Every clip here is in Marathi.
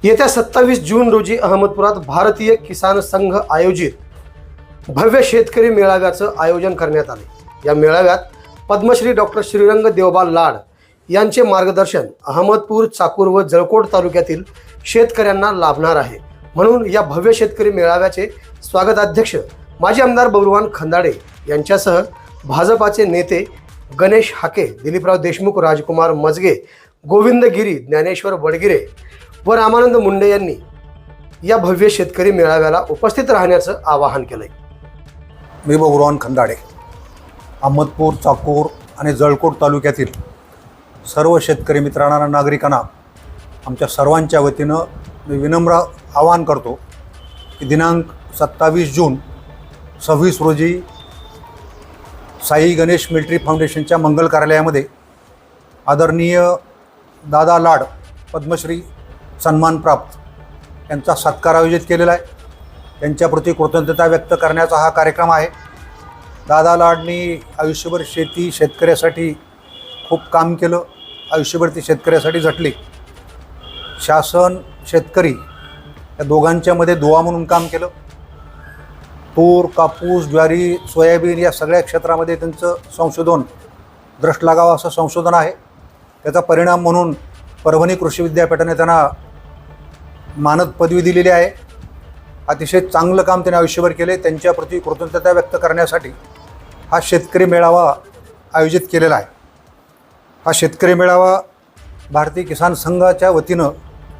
येत्या 27 जून रोजी अहमदपुरात भारतीय किसान संघ आयोजित भव्य शेतकरी मेळाव्याचं आयोजन करण्यात आले। या मेळाव्यात पद्मश्री डॉक्टर श्रीरंग देवबा लाड यांचे मार्गदर्शन अहमदपूर, चाकूर व जळकोट तालुक्यातील शेतकऱ्यांना लाभणार आहे। म्हणून या भव्य शेतकरी मेळाव्याचे स्वागताध्यक्ष माजी आमदार बबरूवान खंदाडे यांच्यासह भाजपाचे नेते गणेश हाके, दिलीपराव देशमुख, राजकुमार मजगे, गोविंद गिरी, ज्ञानेश्वर वडगिरे व रामानंद मुंडे यांनी या भव्य शेतकरी मेळाव्याला उपस्थित राहण्याचं आवाहन केलंय। मी बबरूवान खंदाडे, अहमदपूर, चाकूर आणि जळकोट तालुक्यातील सर्व शेतकरी मित्रांना, नागरिकांना आमच्या सर्वांच्या वतीनं मी विनम्र आवाहन करतो की दिनांक 27 जून 26 रोजी साई गणेश मिलिटरी फाउंडेशनच्या मंगल कार्यालयामध्ये आदरणीय दादा लाड पद्मश्री सन्मानप्राप्त यांचा सत्कार आयोजित केलेला आहे। त्यांच्याप्रती कृतज्ञता व्यक्त करण्याचा हा कार्यक्रम आहे। दादा लाडनी आयुष्यभर शेतकऱ्यासाठी खूप काम केलं, आयुष्यभर ती शेतकऱ्यासाठी झटली। शासन, शेतकरी या दोघांच्यामध्ये दुवा म्हणून काम केलं। तूर, कापूस, ज्वारी, सोयाबीन या सगळ्या क्षेत्रामध्ये त्यांचं संशोधन द्रष्ट लागावं असं संशोधन आहे। त्याचा परिणाम म्हणून परभणी कृषी विद्यापीठाने त्यांना मानद पदवी दिलेली आहे। अतिशय चांगलं काम त्यांनी आयुष्यभर केले। त्यांच्याप्रती कृतज्ञता व्यक्त करण्यासाठी हा शेतकरी मेळावा आयोजित केलेला आहे। हा शेतकरी मेळावा भारतीय किसान संघाच्या वतीनं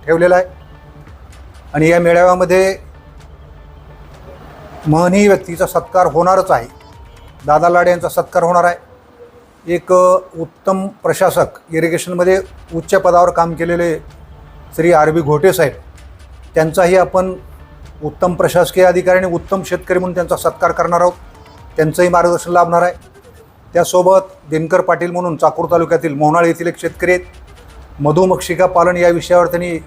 ठेवलेला आहे आणि या मेळाव्यामध्ये महनीय व्यक्तीचा सत्कार होणारच आहे। दादा लाड यांचा सत्कार होणार आहे। एक उत्तम प्रशासक, इरिगेशनमध्ये उच्च पदावर काम केलेले श्री RB घोटे साहेब, त्यांचाही आपण उत्तम प्रशासकीय अधिकारी आणि उत्तम शेतकरी म्हणून त्यांचा सत्कार करणार आहोत। त्यांचंही मार्गदर्शन लाभणार आहे। त्यासोबत दिनकर पाटील म्हणून चाकूर तालुक्यातील मोहनाळ येथील एक शेतकरी आहेत। मधुमक्षिका पालन या विषयावर त्यांनी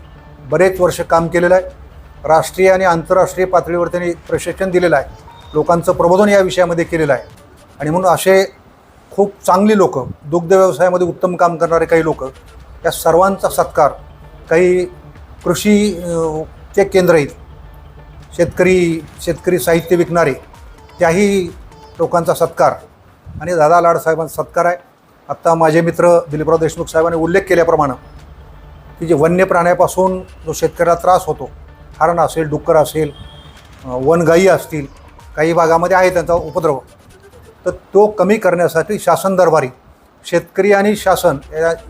बरेच वर्ष काम केलेलं आहे। राष्ट्रीय आणि आंतरराष्ट्रीय पातळीवर त्यांनी प्रशिक्षण दिलेलं आहे। लोकांचं प्रबोधन या विषयामध्ये केलेलं आहे आणि म्हणून असे खूप चांगली लोक, दुग्ध व्यवसायामध्ये उत्तम काम करणारे काही लोक, या सर्वांचा सत्कार, काही कृषीचे केंद्र आहेत, शेतकरी साहित्य विकणारे, त्याही लोकांचा सत्कार आणि दादा लाड साहेबांचा सत्कार आहे। आत्ता माझे मित्र दिलीपराव देशमुख साहेबांनी उल्लेख केल्याप्रमाणे की जे वन्य प्राण्यापासून जो शेतकऱ्याला त्रास होतो, हरण असेल, डुक्कर असेल, वनगायी असतील, काही भागामध्ये आहे त्यांचा उपद्रव, तर तो कमी करण्यासाठी शासन दरबारी शेतकरी आणि शासन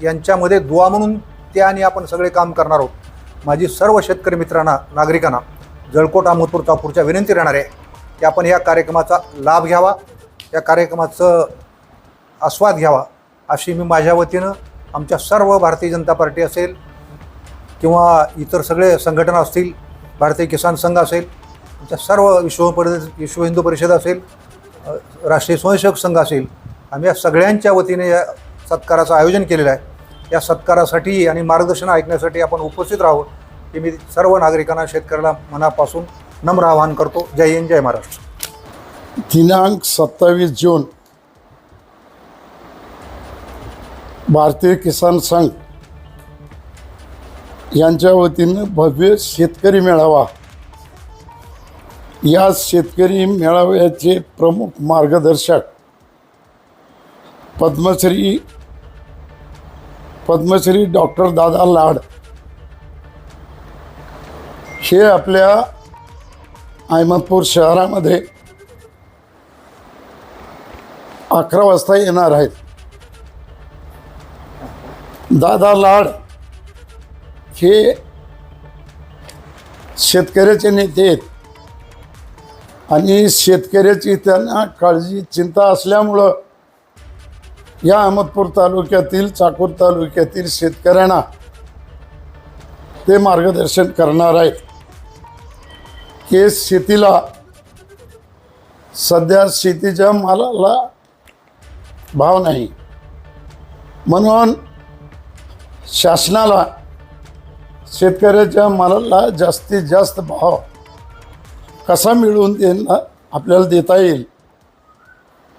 यांच्यामध्ये दुवा म्हणून त्या आणि आपण सगळे काम करणार आहोत। माझी सर्व शेतकरी मित्रांना, नागरिकांना जळकोट, अहमदपूर, चाकूरच्या विनंती राहणार आहे की आपण या कार्यक्रमाचा लाभ घ्यावा, या कार्यक्रमाचं आस्वाद घ्यावा अशी मी माझ्या वतीनं, आमच्या सर्व भारतीय जनता पार्टी असेल किंवा इतर सगळे संघटना असतील, भारतीय किसान संघ असेल, आमच्या सर्व विश्व हिंदू परिषद असेल, राष्ट्रीय स्वयंसेवक संघ असेल, आम्ही या सगळ्यांच्या वतीने या सत्काराचं आयोजन केलेलं आहे। या सत्कारासाठी आणि मार्गदर्शन ऐकण्यासाठी आपण उपस्थित राहू हे मी सर्व नागरिकांना, शेतकऱ्याला मनापासून नम्र आवाहन करतो। जय हिंद, जय महाराष्ट्र। दिनांक 27 जून भारतीय किसान संघ यांच्या वतीनं भव्य शेतकरी मेळावा, या शेतकरी मेळाव्याचे प्रमुख मार्गदर्शक पद्मश्री डॉक्टर दादा लाड हे आपल्या अहमदपूर शहरामध्ये 11 वाजता येणार आहेत। दादा लाड हे शेतकऱ्याचे नेते आहेत आणि शेतकऱ्याची त्यांना काळजी, चिंता असल्यामुळं या अहमदपूर तालुक्यातील, चाकूर तालुक्यातील शेतकऱ्यांना ते मार्गदर्शन करणार आहेत की शेतीला, सध्या शेतीच्या मालाला भाव नाही, म्हणून शासनाला शेतकऱ्याच्या मालाला जास्तीत जास्त भाव कसा मिळवून त्यांना आपल्याला देता येईल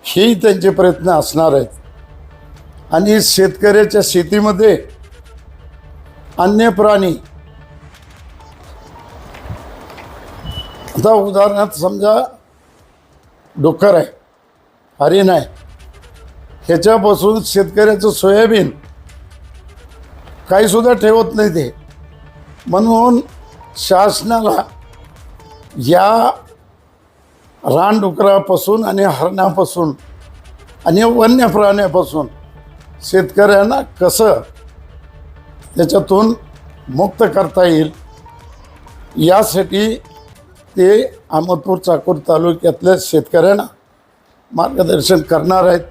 हेही त्यांचे प्रयत्न असणार आहेत। आणि शेतकऱ्याच्या शेतीमध्ये अन्य प्राणी आता उदाहरणार्थ समजा डुक्कर आहे, हरिण आहे, ह्याच्यापासून शेतकऱ्याचं सोयाबीन काहीसुद्धा ठेवत नाही ते. म्हणून शासनाला या रानडुकरापासून आणि हरणापासून आणि वन्य प्राण्यापासून शेतकऱ्यांना कसं त्याच्यातून मुक्त करता येईल यासाठी ते अहमदपूर चाकूर तालुक्यातल्या शेतकऱ्यांना मार्गदर्शन करणार आहेत.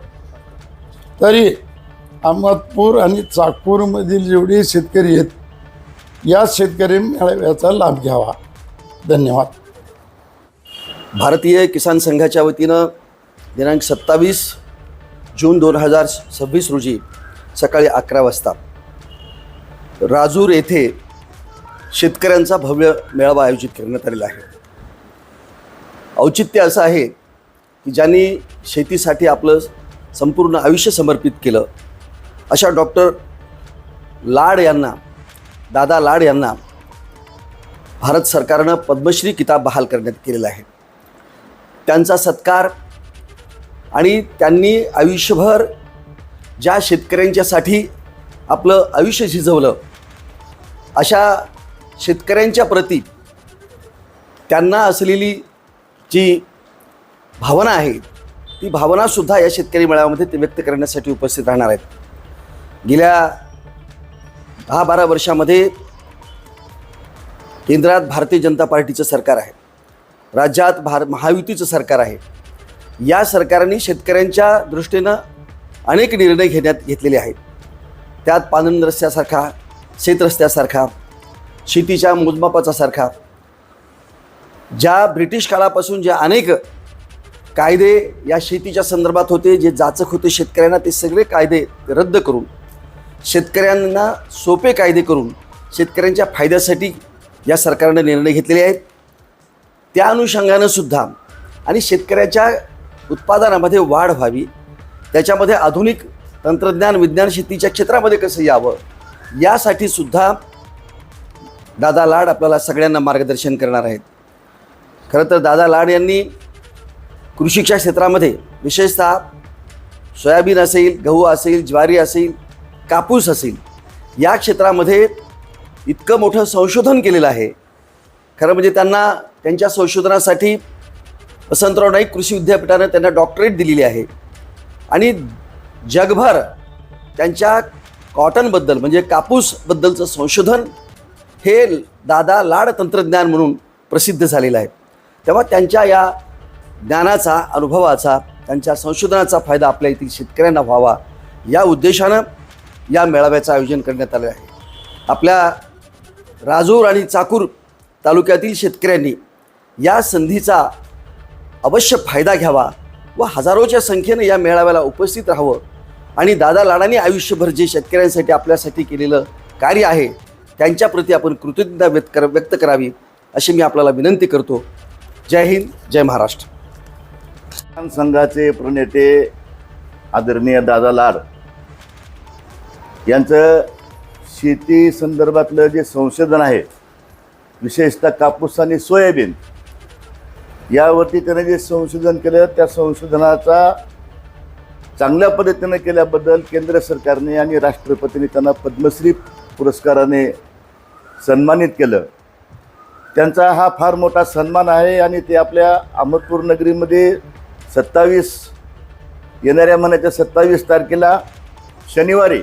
तरी अहमदपूर आणि चाकूरमधील जेवढे शेतकरी आहेत या शेतकरी मेळाव्याचा लाभ घ्यावा. धन्यवाद. भारतीय किसान संघाच्या वतीनं दिनांक 27 जून 2026 रोजी सकाळी 11 वाजता राजूर येथे शेतकऱ्यांचा भव्य मेळावा आयोजित करण्यात आलेला आहे. औचित्य असं आहे की ज्यांनी शेतीसाठी आपलं संपूर्ण आयुष्य समर्पित केलं अशा डॉक्टर लाड यांना, दादा लाड यांना भारत सरकारनं पद्मश्री किताब बहाल करण्यात केलेला आहे. त्यांचा सत्कार आणि त्यांनी आयुष्यभर ज्या शेतकऱ्यांच्यासाठी आपलं आयुष्य झिजवलं अशा शेतकऱ्यांच्या प्रती त्यांना असलेली जी भावना आहे ती भावनासुद्धा या शेतकरी मेळाव्यामध्ये ते व्यक्त करण्यासाठी उपस्थित राहणार आहेत. गेल्या 10-12 वर्षामध्ये केंद्रात भारतीय जनता पार्टीचं सरकार आहे, राज्यात महायुतीचं सरकार आहे. या सरकारने शेतकऱ्यांच्या दृष्टीनं अनेक निर्णय घेतलेले आहेत. त्यात पाणंद रस्त्यासारखा, शेतरस्त्यासारखा, शेतीच्या मोजमापाचा सारखा, ज्या ब्रिटिश काळापासून जे अनेक कायदे या शेतीच्या संदर्भात होते, जे जाचक होते शेतकऱ्यांना, ते सगळे कायदे रद्द करून शेतकऱ्यांना सोपे कायदे करून शेतकऱ्यांच्या फायद्यासाठी या सरकारने निर्णय घेतलेले आहेत. त्या अनुषंगानं सुद्धा आणि शेतकऱ्याच्या उत्पादनामध्ये वाढ व्हावी, त्याच्यामध्ये आधुनिक तंत्रज्ञान, विज्ञान शेतीच्या क्षेत्रामध्ये कसं यावं यासाठी सुद्धा दादा लाड आपल्याला सगळ्यांना मार्गदर्शन करणार आहेत. खरं तर दादा लाड यांनी कृषीच्या क्षेत्रामध्ये विशेषतः सोयाबीन असेल, गहू असेल, ज्वारी असेल, कापूस असेल, या क्षेत्रामध्ये इतकं मोठं संशोधन केलेलं आहे. खरं म्हणजे त्यांना त्यांच्या संशोधनासाठी वसंतराव नाईक कृषी विद्यापीठानं त्यांना डॉक्टरेट दिलेली आहे आणि जगभर त्यांच्या कॉटनबद्दल म्हणजे कापूसबद्दलचं संशोधन हे दादा लाड तंत्रज्ञान म्हणून प्रसिद्ध झालेलं आहे. तेव्हा त्यांच्या या ज्ञानाचा, अनुभवाचा, त्यांच्या संशोधनाचा फायदा आपल्या येथील शेतकऱ्यांना व्हावा या उद्देशानं या मेळाव्याचं आयोजन करण्यात आलं आहे. आपल्या राजूर आणि चाकूर तालुक्यातील शेतकऱ्यांनी या संधीचा अवश्य फायदा घ्यावा व हजारोच्या संख्येने या मेळाव्याला उपस्थित राहावं आणि दादा लाडांनी आयुष्यभर जे शेतकऱ्यांसाठी आपल्यासाठी केलेलं कार्य आहे त्यांच्याप्रती आपण कृतज्ञता व्यक्त करावी अशी मी आपल्याला विनंती करतो. जय हिंद, जय महाराष्ट्र. किसान संघाचे प्रणेते आदरणीय दादा लाड यांचं शेती संदर्भातलं जे संशोधन आहे, विशेषतः कापूस आणि सोयाबीन यावरती त्याने जे संशोधन केलं त्या संशोधनाचा चांगल्या पद्धतीने केल्याबद्दल केंद्र सरकारने आणि राष्ट्रपतींनी त्यांना पद्मश्री पुरस्काराने सन्मानित केलं. त्यांचा हा फार मोठा सन्मान आहे आणि ते आपल्या अहमदपूर नगरीमध्ये येणाऱ्या महिन्याच्या 27 तारखेला शनिवारी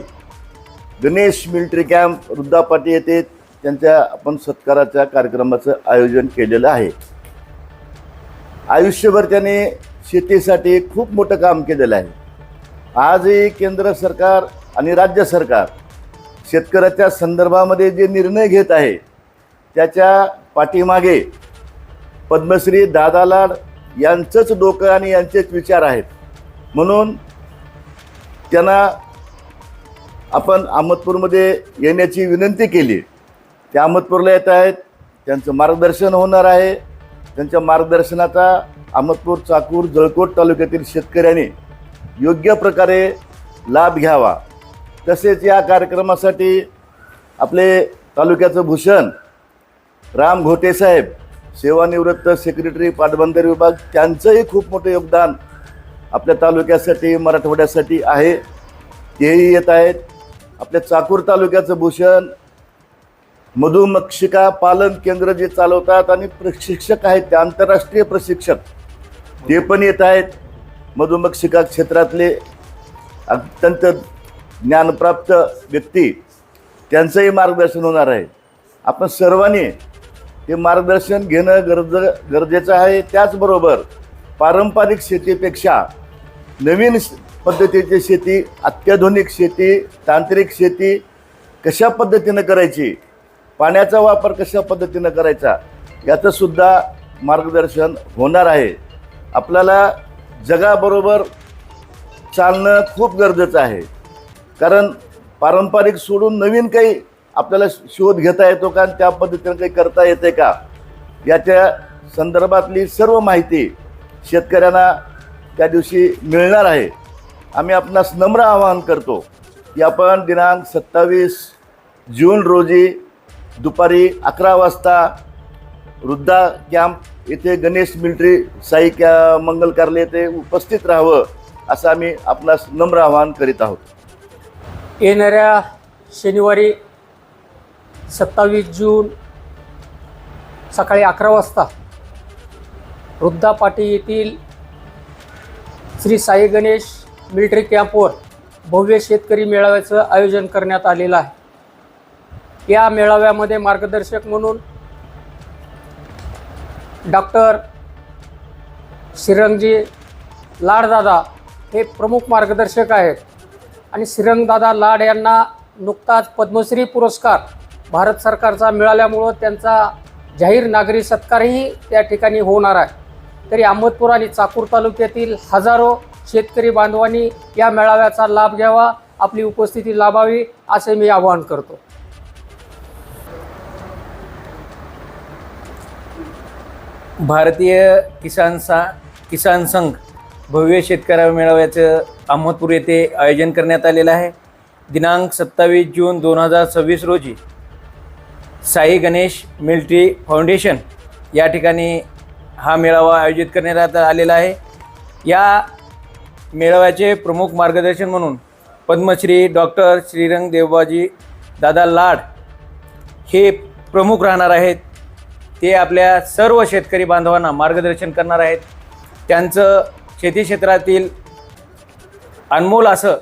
गणेश मिलिटरी कॅम्प वृद्धापाटी येथे त्यांच्या आपण सत्काराच्या कार्यक्रमाचं आयोजन केलेलं आहे. आयुष्यभर त्याने शेतीसाठी खूप मोठं काम केलेलं आहे. आजही केंद्र सरकार आणि राज्य सरकार शेतकऱ्याच्या संदर्भामध्ये जे निर्णय घेत आहे त्याच्या पाठीमागे पद्मश्री दादा लाड यांचंच डोकं आणि यांचेच विचार आहेत. म्हणून त्यांना आपण अहमदपूरमध्ये येण्याची विनंती केली. ते अहमदपूरला येत आहेत, त्यांचं मार्गदर्शन होणार आहे. त्यांच्या मार्गदर्शनाचा अहमदपूर, चाकूर, जळकोट तालुक्यातील शेतकऱ्यांनी योग्य प्रकारे लाभ घ्यावा. तसेच या कार्यक्रमासाठी आपले तालुक्याचं भूषण राम घोटे साहेब सेवानिवृत्त सेक्रेटरी पाटबंधारे विभाग त्यांचंही खूप मोठं योगदान आपल्या तालुक्यासाठी मराठवाड्यासाठी आहे, तेही येत आहेत. आपल्या चाकूर तालुक्याचं भूषण मधुमक्षिका पालन केंद्र जे चालवतात आणि प्रशिक्षक आहेत ते आंतरराष्ट्रीय प्रशिक्षक ते पण येत आहेत. मधुमक्षिका क्षेत्रातले अत्यंत ज्ञानप्राप्त व्यक्ती त्यांचंही मार्गदर्शन होणार आहे. आपण सर्वांनी हे मार्गदर्शन घेणं गरजेचं आहे. त्याचबरोबर पारंपरिक शेतीपेक्षा नवीन पद्धतीची शेती, अत्याधुनिक शेती, तांत्रिक शेती कशा पद्धतीनं करायची, पाण्याचा वापर कशा पद्धतीनं करायचा याचंसुद्धा मार्गदर्शन होणार आहे. आपल्याला जगाबरोबर चालणं खूप गरजेचं आहे, कारण पारंपरिक सोडून नवीन काही आपल्याला शोध घेता येतो का, त्या पद्धतीनं काही करता येते का, याच्या संदर्भातली सर्व माहिती शेतकऱ्यांना त्या दिवशी मिळणार आहे. आम्ही आपणास नम्र आवाहन करतो की आपण दिनांक 27 जून रोजी दुपारी 11 वाजता वृद्धा कॅम्प येथे गणेश मिलिटरी साई मंगल कार्यालय येथे उपस्थित राहावं असं आम्ही आपणास नम्र आवाहन करीत आहोत. येणाऱ्या शनिवारी 27 जून सकाळी 11 वाजता वृद्धा पाटी येथील श्री साई गणेश मिलिटरी कॅम्पवर भव्य शेतकरी मेळाव्याचं आयोजन करण्यात आलेलं आहे. या मेळाव्यामध्ये मार्गदर्शक म्हणून डॉक्टर श्रीरंगजी लाडदादा हे प्रमुख मार्गदर्शक आहेत आणि श्रीरंगदादा लाड यांना नुकताच पद्मश्री पुरस्कार भारत सरकारचा मिळाल्यामुळं त्यांचा जाहीर नागरी सत्कारही त्या ठिकाणी होणार आहे. तरी अहमदपूर आणि चाकूर तालुक्यातील हजारो शेतकरी बांधवांनी या मेळाव्याचा लाभ घ्यावा, आपली उपस्थिती लाभावी असे मी आवाहन करतो. भारतीय किसान संघ भव्य शेतकरी मेळाव्याचं अहमदपूर येथे आयोजन करण्यात आलेलं आहे. दिनांक 27 जून 2026 रोजी साई गणेश मिलिटरी फाउंडेशन या ठिकाणी हा मेळावा आयोजित करण्यात आलेला आहे. या मेळाव्याचे प्रमुख मार्गदर्शन म्हणून पद्मश्री डॉक्टर श्रीरंग देवबाजी दादा लाड हे प्रमुख राहणार आहेत. ते आपल्या सर्व शेतकरी बांधवांना मार्गदर्शन करणार आहेत. त्यांचं शेती क्षेत्रातील अनमोल असं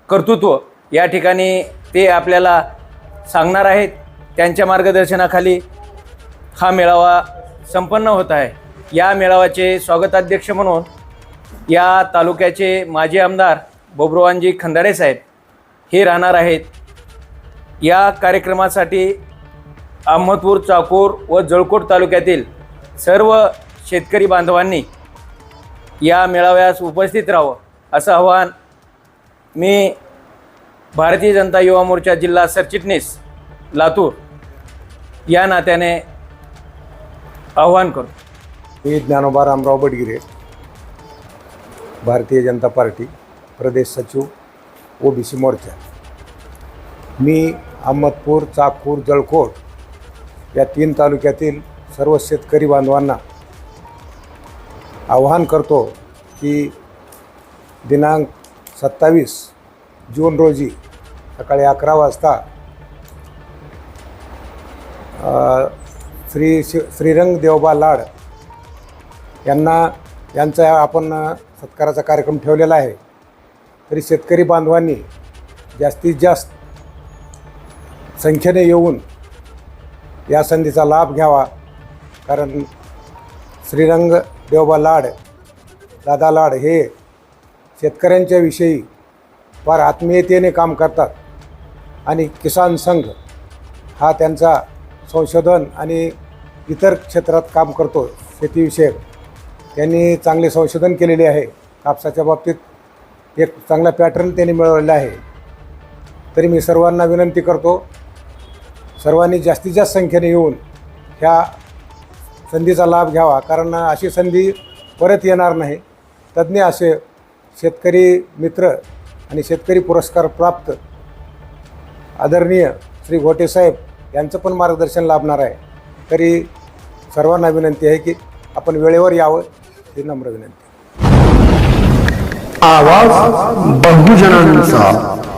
कर्तृत्व या ठिकाणी ते आपल्याला सांगणार आहेत. त्यांच्या मार्गदर्शनाखाली हा मेळावा संपन्न होत आहे. या मेळाव्याचे स्वागताध्यक्ष म्हणून या तालुक्याचे माजी आमदार बबुरावांजी खंदाडे साहेब हे राहणार आहेत. या कार्यक्रमासाठी अहमदपूर, चाकूर व जळकोट तालुक्यातील सर्व शेतकरी बांधवांनी या मेळाव्यास उपस्थित राहावं असं आवाहन मी भारतीय जनता युवा मोर्चा जिल्हा सरचिटणीस लातूर या नात्याने आवाहन करतो. मी ज्ञानोबा रामराव बडगिरे, भारतीय जनता पार्टी प्रदेश सचिव ओबीसी मोर्चा. मी अहमदपूर, चाकूर, जळकोट या 3 तालुक्यातील सर्व शेतकरी बांधवांना आवाहन करतो की दिनांक 27 जून रोजी सकाळी 11 वाजता श्रीरंग देवबा लाड यांचा आपण सत्काराचा कार्यक्रम ठेवलेला आहे. तरी शेतकरी बांधवांनी जास्तीत जास्त संख्येने येऊन या संधीचा लाभ घ्यावा, कारण श्रीरंग देवबा लाड दादा लाड हे शेतकऱ्यांच्या विषयी फार आत्मीयतेने काम करतात आणि किसान संघ हा त्यांचा संशोधन आणि इतर क्षेत्रात काम करतो शेतीविषयक. त्यांनी चांगले संशोधन केलेले आहे. कापसाच्या बाबतीत एक चांगला पॅटर्न त्यांनी मिळवलेला आहे. तरी मी सर्वांना विनंती करतो, सर्वांनी जास्तीत जास्त संख्येने येऊन ह्या संधीचा लाभ घ्यावा, कारण अशी संधी परत येणार नाही. तज्ज्ञ असे शेतकरी मित्र आणि शेतकरी पुरस्कार प्राप्त आदरणीय श्री घोटे साहेब यांचं पण मार्गदर्शन लाभणार आहे. तरी सर्वांना विनंती आहे की आपण वेळेवर यावं, ही नम्र विनंती. आवाज बहुजनांचा.